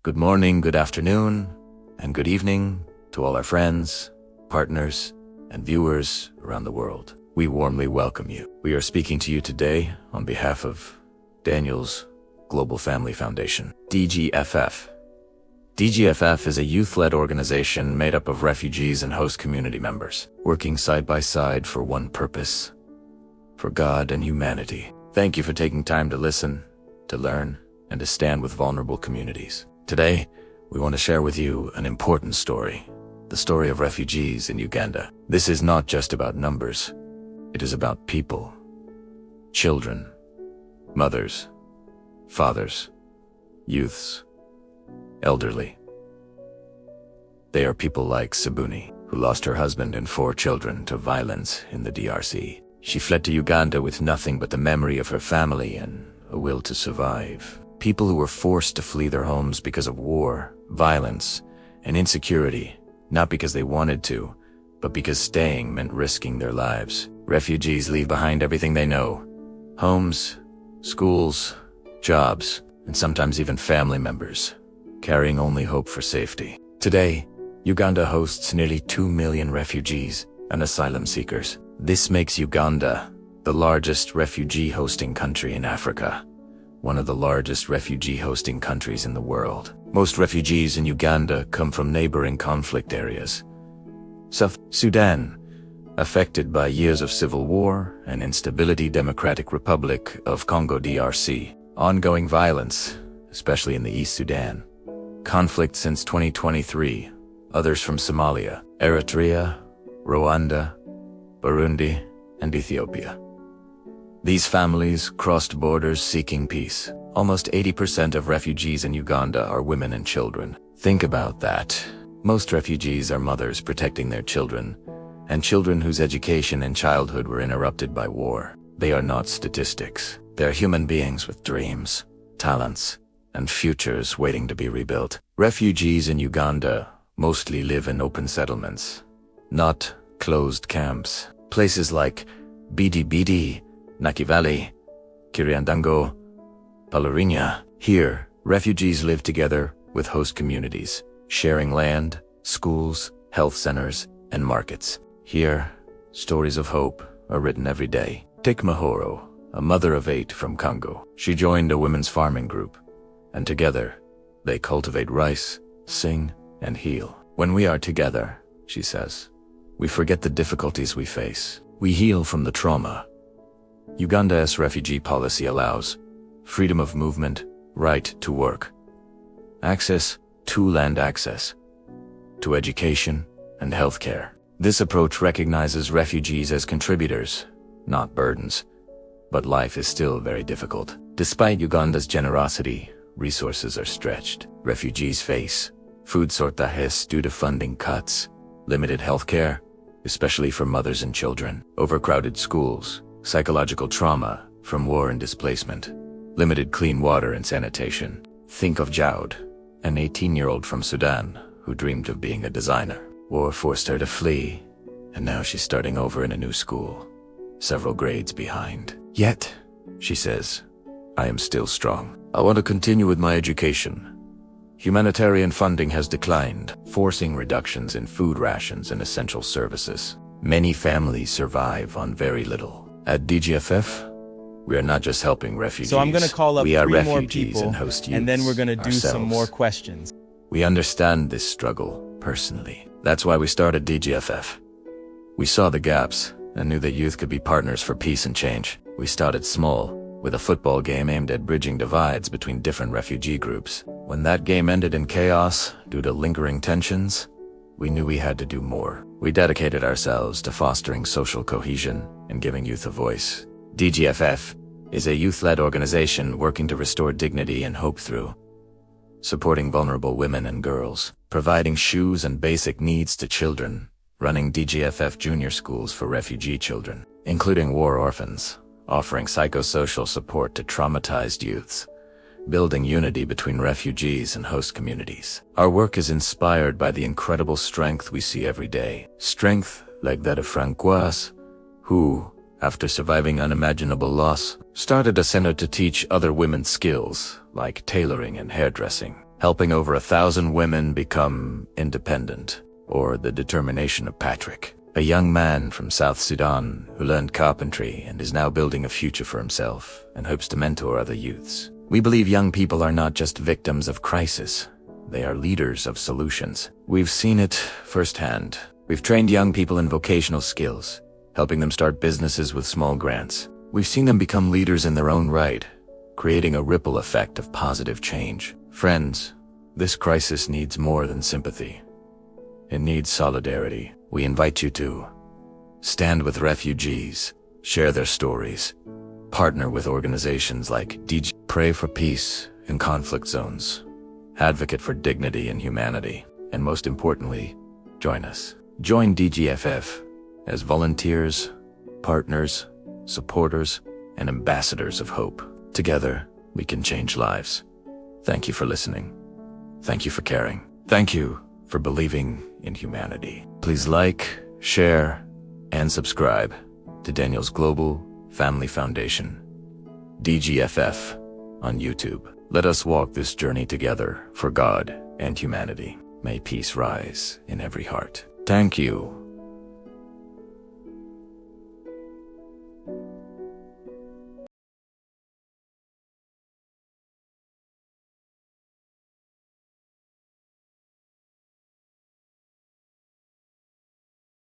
Good morning, good afternoon, and good evening to all our friends, partners, and viewers around the world. We warmly welcome you. We are speaking to you today on behalf of Daniel's Global Family Foundation, DGFF. DGFF is a youth-led organization made up of refugees and host community members, working side by side for one purpose: for God and humanity. Thank you for taking time to listen, to learn, and to stand with vulnerable communities. Today, we want to share with you an important story, the story of refugees in Uganda. This is not just about numbers. It is about people, children, mothers, fathers, youths, elderly. They are people like Sabuni, who lost her husband and 4 children to violence in the DRC. She fled to Uganda with nothing but the memory of her family and a will to survive. People who were forced to flee their homes because of war, violence, and insecurity, not because they wanted to, but because staying meant risking their lives. Refugees leave behind everything they know: homes, schools, jobs, and sometimes even family members, carrying only hope for safety. Today, Uganda hosts nearly 2 million refugees and asylum seekers. This makes Uganda the largest refugee-hosting country in Africa, one of the largest refugee-hosting countries in the world. Most refugees in Uganda come from neighboring conflict areas. South Sudan, affected by years of civil war and instability. Democratic Republic of Congo DRC, ongoing violence, especially in the East Sudan. Conflict since 2023, others from Somalia, Eritrea, Rwanda, Burundi, and Ethiopia. These families crossed borders seeking peace. Almost 80% of refugees in Uganda are women and children. Think about that. Most refugees are mothers protecting their children, and children whose education and childhood were interrupted by war. They are not statistics. They're human beings with dreams, talents, and futures waiting to be rebuilt. Refugees in Uganda mostly live in open settlements, not closed camps. Places like Bidi, Nakivale, Kiriandango, Palarinya. Here, refugees live together with host communities, sharing land, schools, health centers, and markets. Here, stories of hope are written every day. Take Mahoro, a mother of 8 from Congo. She joined a women's farming group, and together, they cultivate rice, sing, and heal. When we are together, she says, we forget the difficulties we face. We heal from the trauma. Uganda's refugee policy allows freedom of movement, right to work, access to land, access to education and healthcare. This approach recognizes refugees as contributors, not burdens. But life is still very difficult. Despite Uganda's generosity, resources are stretched. Refugees face food shortages due to funding cuts, limited healthcare, especially for mothers and children, overcrowded schools, psychological trauma from war and displacement, limited clean water and sanitation. Think of Jaud, an 18-year-old from Sudan who dreamed of being a designer. War forced her to flee, and now she's starting over in a new school, several grades behind. Yet, she says, I am still strong. I want to continue with my education. Humanitarian funding has declined, forcing reductions in food rations and essential services. Many families survive on very little. At DGFF, we are not just helping refugees. So I'm going to call up we are 3 more refugees people, and host youths and then we're going to do ourselves. some more questions. We understand this struggle personally. That's why we started DGFF. We saw the gaps and knew that youth could be partners for peace and change. We started small, with a football game aimed at bridging divides between different refugee groups. When that game ended in chaos due to lingering tensions, we knew we had to do more. We dedicated ourselves to fostering social cohesion and giving youth a voice. DGFF is a youth-led organization working to restore dignity and hope through supporting vulnerable women and girls, providing shoes and basic needs to children, running DGFF junior schools for refugee children, including war orphans, offering psychosocial support to traumatized youths, building unity between refugees and host communities. Our work is inspired by the incredible strength we see every day. Strength like that of Francoise, who, after surviving unimaginable loss, started a center to teach other women skills like tailoring and hairdressing. helping over 1,000 women become independent, or the determination of Patrick, a young man from South Sudan who learned carpentry and is now building a future for himself and hopes to mentor other youths. We believe young people are not just victims of crisis, they are leaders of solutions. We've seen it firsthand. We've trained young people in vocational skills, helping them start businesses with small grants. We've seen them become leaders in their own right, creating a ripple effect of positive change. Friends, this crisis needs more than sympathy. It needs solidarity. We invite you to stand with refugees, share their stories, partner with organizations like DGFF, pray for peace in conflict zones, advocate for dignity and humanity, and most importantly, join us. Join DGFF as volunteers, partners, supporters, and ambassadors of hope. Together, we can change lives. Thank you for listening. Thank you for caring. Thank you for believing in humanity. Please like, share, and subscribe to Daniel's Global Family Foundation, DGFF, on YouTube. Let us walk this journey together for God and humanity. May peace rise in every heart. Thank you